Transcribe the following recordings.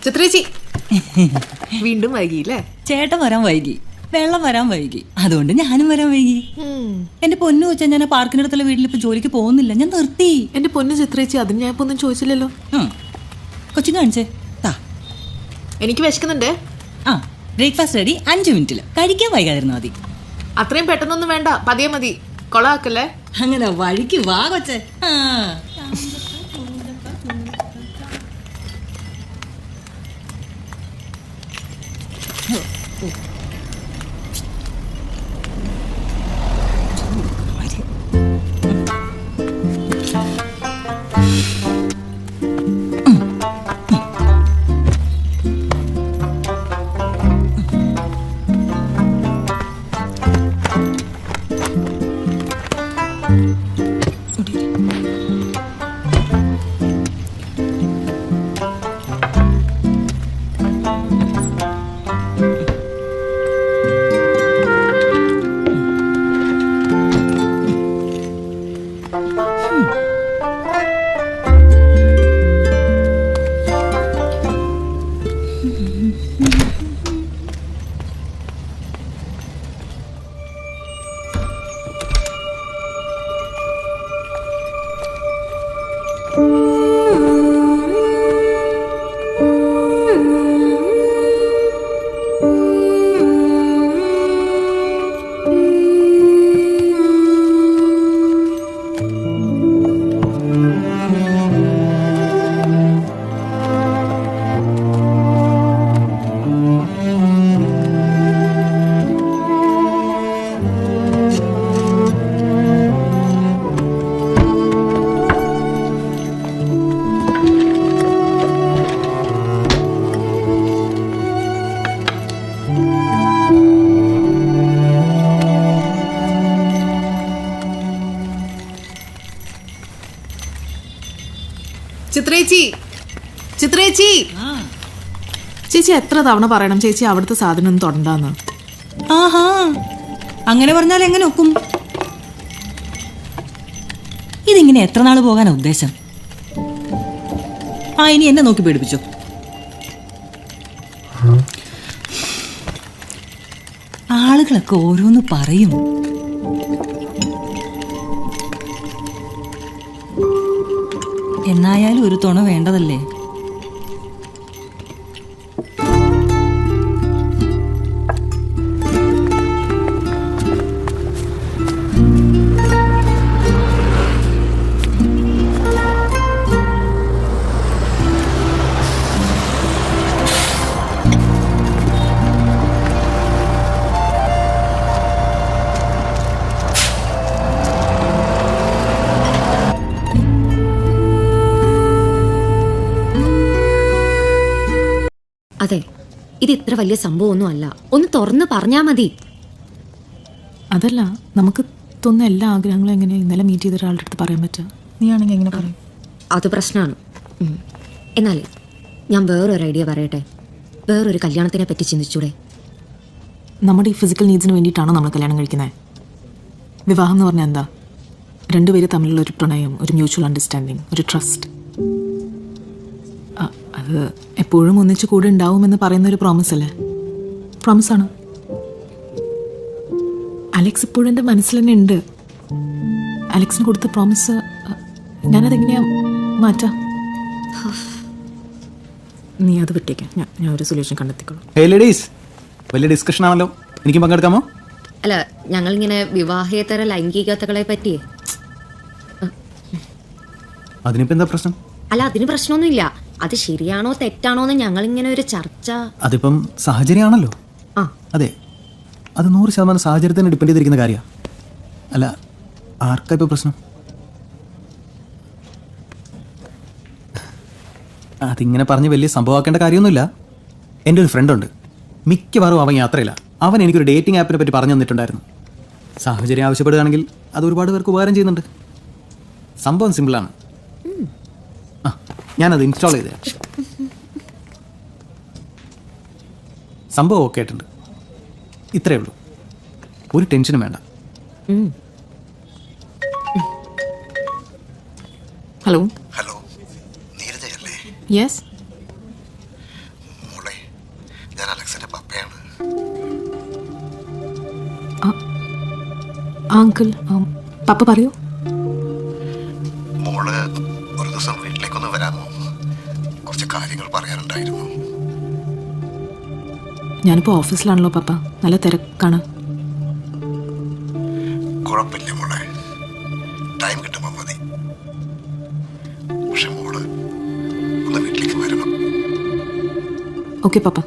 ചിത്രേച്ചി വീണ്ടും വൈകിയില്ലേ? ചേട്ടൻ വരാൻ വൈകി, വെള്ളം വരാൻ വൈകി, അതുകൊണ്ട് ഞാനും വരാൻ വൈകി. എന്റെ പൊന്നു വെച്ചാൽ ഞാൻ പാർക്കിനടുത്തുള്ള വീട്ടിൽ ഇപ്പൊ ജോലിക്ക് പോകുന്നില്ല, ഞാൻ നിർത്തി. എന്റെ പൊന്നു ചിത്രേച്ചി, അതിന് ഞാൻ ഇപ്പൊ ഒന്നും ചോദിച്ചില്ലല്ലോ. കൊച്ചിന് കാണിച്ചേ. എനിക്ക് വിശക്കുന്നുണ്ട്. Breakfast ready, 5 മിനിറ്റില്. കഴിക്കാൻ വൈകാതിരുന്നാ മതി. അത്രയും പെട്ടെന്നൊന്നും വേണ്ട, പതിയെ മതി. കൊളാക്കല്ലേ. അങ്ങനെ വഴിക്ക് വാ കൊച്ചേ. ചിത്രേച്ചി, ചിത്രേച്ചി, ചേച്ചി എത്ര തവണ പറയണം ചേച്ചി അവിടുത്തെ സാധനം ഒന്നും തൊണ്ടാന്ന്? ആഹാ, അങ്ങനെ പറഞ്ഞാൽ എങ്ങനെ ഒക്കും? ഇതിങ്ങനെ എത്ര നാൾ പോകാനാ ഉദ്ദേശം? ഇനി എന്നെ നോക്കി പേടിപ്പിച്ചോ. ആളുകളൊക്കെ ഓരോന്ന് പറയും. എന്നായാലും ഒരു തുണ വേണ്ടതല്ലേ? അതെ, ഇത് ഇത്ര വലിയ സംഭവമൊന്നും അല്ല, ഒന്ന് തുറന്ന് പറഞ്ഞാ മതി. അതല്ല, നമുക്ക് തോന്നുന്ന എല്ലാ ആഗ്രഹങ്ങളും എങ്ങനെ ഇന്നലെ മീറ്റ് ചെയ്ത ഒരാളുടെ അടുത്ത് പറയാൻ പറ്റുക? നീ ആണെങ്കിൽ എങ്ങനെ പറയും? അത് പ്രശ്നമാണ്. എന്നാലേ ഞാൻ വേറൊരു ഐഡിയ പറയട്ടെ. വേറൊരു കല്യാണത്തിനെ പറ്റി ചിന്തിച്ചൂടെ? നമ്മുടെ ഈ ഫിസിക്കൽ നീഡ്സിന് വേണ്ടിയിട്ടാണോ നമ്മൾ കല്യാണം കഴിക്കുന്നത്? വിവാഹം എന്ന് പറഞ്ഞാൽ എന്താ? രണ്ടുപേര് തമ്മിലുള്ള ഒരു പ്രണയം, ഒരു മ്യൂച്വൽ അണ്ടർസ്റ്റാൻഡിങ്, ഒരു ട്രസ്റ്റ്. അത് എപ്പോഴും ഒന്നിച്ച് കൂടെ ഉണ്ടാവുമെന്ന് പറയുന്ന ഒരു പ്രോമിസ് അല്ലേ? പ്രോമിസാണ്. അലക്സ് ഇപ്പോഴും എൻ്റെ മനസ്സിൽ തന്നെ ഉണ്ട്. അലക്സിന് കൊടുത്ത പ്രോമിസ് ഞാനതെങ്ങനെയാ മാറ്റാ? നീ അത് വിട്ടേക്കാം, ഞാൻ ഒരു സൊല്യൂഷൻ കണ്ടെത്തിക്കോളാം. വലിയ ഡിസ്കഷൻ ആണല്ലോ, എനിക്ക് പങ്കെടുക്കാമോ? അല്ല, ഞങ്ങളിങ്ങനെ വിവാഹേതര ലൈംഗികതകളെ പറ്റി. അതിനിപ്പോ എന്താ പ്രശ്നം? അല്ല, അതിന് പ്രശ്നമൊന്നുമില്ല. അത് ശരിയാണോ തെറ്റാണോ എന്ന് ഞങ്ങളിങ്ങനെ ഒരു ചർച്ച. അതിപ്പം സാഹചര്യമാണല്ലോ. അതെ, അത് 100% സാഹചര്യത്തിന് ഡിപ്പെൻഡ് ചെയ്തിരിക്കുന്ന കാര്യമാണ്. അല്ല, ആർക്കാ ഇപ്പോൾ പ്രശ്നം? അതിങ്ങനെ പറഞ്ഞ് വലിയ സംഭവമാക്കേണ്ട കാര്യമൊന്നുമില്ല. എൻ്റെ ഒരു ഫ്രണ്ടുണ്ട്, മിക്കവാറും അവൻ യാത്രയില്ല. അവൻ എനിക്കൊരു ഡേറ്റിംഗ് ആപ്പിനെ പറ്റി പറഞ്ഞു തന്നിട്ടുണ്ടായിരുന്നു. സാഹചര്യം ആവശ്യപ്പെടുകയാണെങ്കിൽ അത് ഒരുപാട് പേർക്ക് ഉപകാരം ചെയ്യുന്നുണ്ട്. സംഭവം സിമ്പിളാണ്. ഞാനത് ഇൻസ്റ്റാൾ ചെയ്തേ. സംഭവം ഓക്കെ ആയിട്ടുണ്ട്. ഇത്രയേ ഉള്ളൂ, ഒരു ടെൻഷനും വേണ്ട. Hello hello, നീരജയല്ലേ? യെസ് മോളെ, ഞാൻ അലക്സിന്റെ പപ്പയാണ്. അങ്കിൾ പപ്പ പറയൂ. മോള് ഒരു ദിവസം വീട്ടിലേക്കൊന്ന് വരാമോ? കുറച്ച് കാര്യങ്ങൾ പറയാനുണ്ടായിരുന്നു. ഞാനിപ്പോൾ ഓഫീസിലാണല്ലോ പപ്പ, നല്ല തിരക്കാണ്. കുഴപ്പമില്ല മോളെ, ടൈം കിട്ടുമ്പോൾ മതി. പക്ഷെ മോള് ഒന്ന് വീട്ടിലേക്ക് വരണം. ഓക്കെ പപ്പ,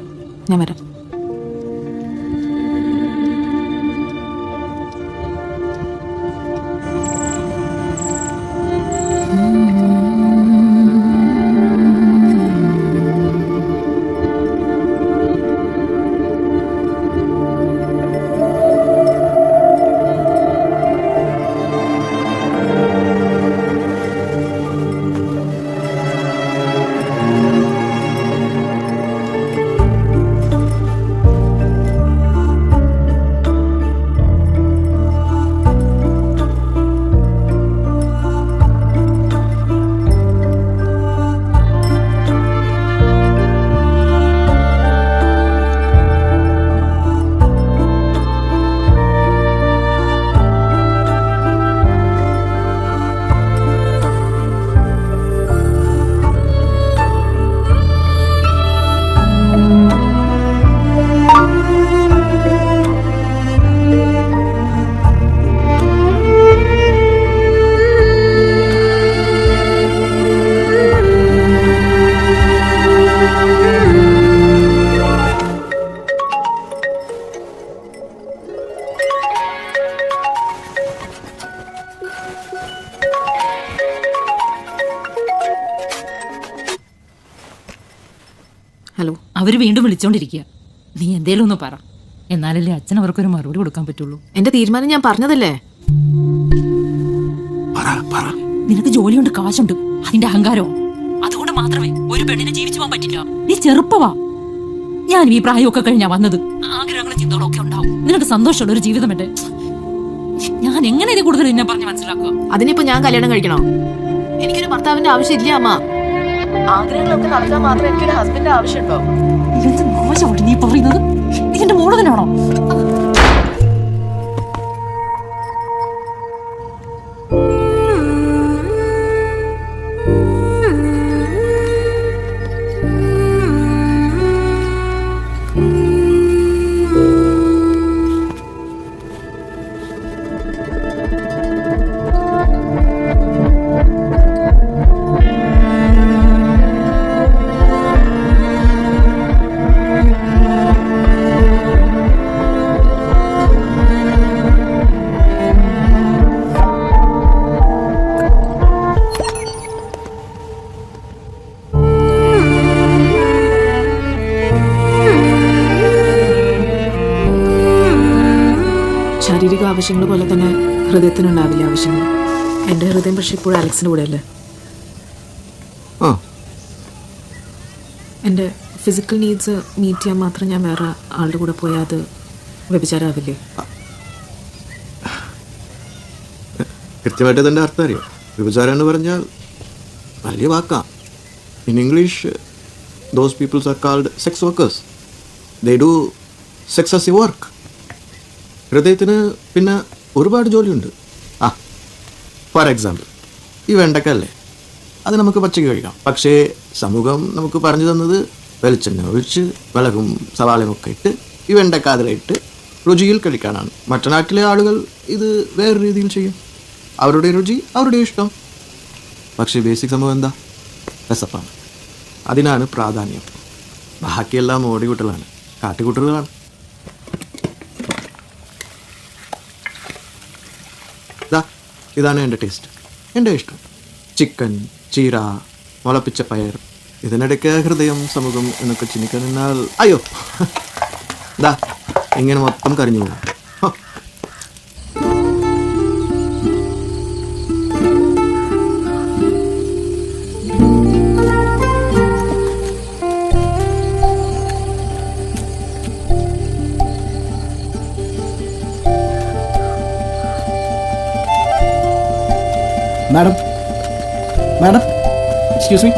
ഞാൻ വരാം. ഹലോ. അവര് വീണ്ടും വിളിച്ചോണ്ടിരിക്കുക. നീ എന്തേലും ഒന്ന് പറ, എന്നാലല്ലേ അച്ഛൻ അവർക്കൊരു മറുപടി കൊടുക്കാൻ പറ്റുള്ളൂ. എന്റെ തീരുമാനം ഞാൻ പറഞ്ഞതല്ലേ. നിനക്ക് ജോലിയുണ്ട്, കാശുണ്ട്, അതിന്റെ അഹങ്കാരവും. അതുകൊണ്ട് മാത്രമേ ഒരു പെണ്ണിനെ ജീവിച്ചു പോകാൻ പറ്റില്ല. നീ ചെറുപ്പവാ. ഞാനും ഈ പ്രായമൊക്കെ കഴിഞ്ഞാ വന്നത്. ആഗ്രഹങ്ങളും ചിന്തകളും ഒക്കെ ഉണ്ടാവും. നിനക്ക് സന്തോഷമുള്ള ഒരു ജീവിതം വേണ്ടേ? ഞാൻ എങ്ങനെ ഇത് കൂടുതൽ എന്നെ പറഞ്ഞ് മനസ്സിലാക്കുക? അതിനിപ്പോ ഞാൻ കല്യാണം കഴിക്കണോ? എനിക്കൊരു ഭർത്താവിന്റെ ആവശ്യമില്ല അമ്മ. ആഗ്രഹങ്ങളൊക്കെ നടത്താൻ മാത്രം എനിക്കൊരു ഹസ്ബൻഡ് ആവശ്യമുണ്ടോ? എന്ത് മോശമാണ് നീ പറയുന്നത്? നീ എന്റെ മോള് തന്നെയാണോ? ശാരീരിക ആവശ്യങ്ങൾ പോലെ തന്നെ ഹൃദയത്തിനുണ്ടാവില്ല ആവശ്യങ്ങൾ. എൻ്റെ ഹൃദയം പക്ഷെ ഇപ്പോഴും അലക്സിൻ്റെ കൂടെ അല്ലേ. എൻ്റെ ഫിസിക്കൽ നീഡ്സ് മീറ്റ് ചെയ്യാൻ മാത്രം ഞാൻ വേറെ ആളുടെ കൂടെ പോയാൽ അത് വ്യഭിചാരാവില്ലേ? കൃത്യമായിട്ട് അതിൻ്റെ അർത്ഥം അറിയാം. വ്യഭിചാരം എന്ന് പറഞ്ഞാൽ വലിയ വാക്കാ. In English those peoples are called sex workers. They do excessive work. ഹൃദയത്തിന് പിന്നെ ഒരുപാട് ജോലിയുണ്ട്. ഫോർ എക്സാമ്പിൾ, ഈ വെണ്ടക്കല്ലേ, അത് നമുക്ക് പച്ചയ്ക്ക് കഴിക്കാം. പക്ഷേ സമൂഹം നമുക്ക് പറഞ്ഞു തന്നത് വെളിച്ചെണ്ണ ഒഴിച്ച് വിളകും സവാളയും ഒക്കെ ഇട്ട് ഈ വെണ്ടക്ക അതിലിട്ട് രുചിയിൽ കഴിക്കാനാണ്. മറ്റു നാട്ടിലെ ആളുകൾ ഇത് വേറെ രീതിയിൽ ചെയ്യും. അവരുടെ രുചി, അവരുടെ ഇഷ്ടം. പക്ഷേ ബേസിക് സംഭവം എന്താ? രസപ്പാണ്. അതിനാണ് പ്രാധാന്യം. ബാക്കിയെല്ലാം ഓടികൂട്ടലാണ്, കാട്ടിക്കൂട്ടലുകളാണ്. ഇതാണ് എൻ്റെ ടേസ്റ്റ്, എൻ്റെ ഇഷ്ടം. ചിക്കൻ, ചീര, മുളപ്പിച്ച പയർ. ഇതിനിടയ്ക്ക് ഹൃദയം, സമൂഹം എന്നൊക്കെ ചിന്തിക്കാൻ നിന്നാൽ അയ്യോ ഇങ്ങനെ മൊത്തം കരിഞ്ഞു പോകും. Madam madam excuse me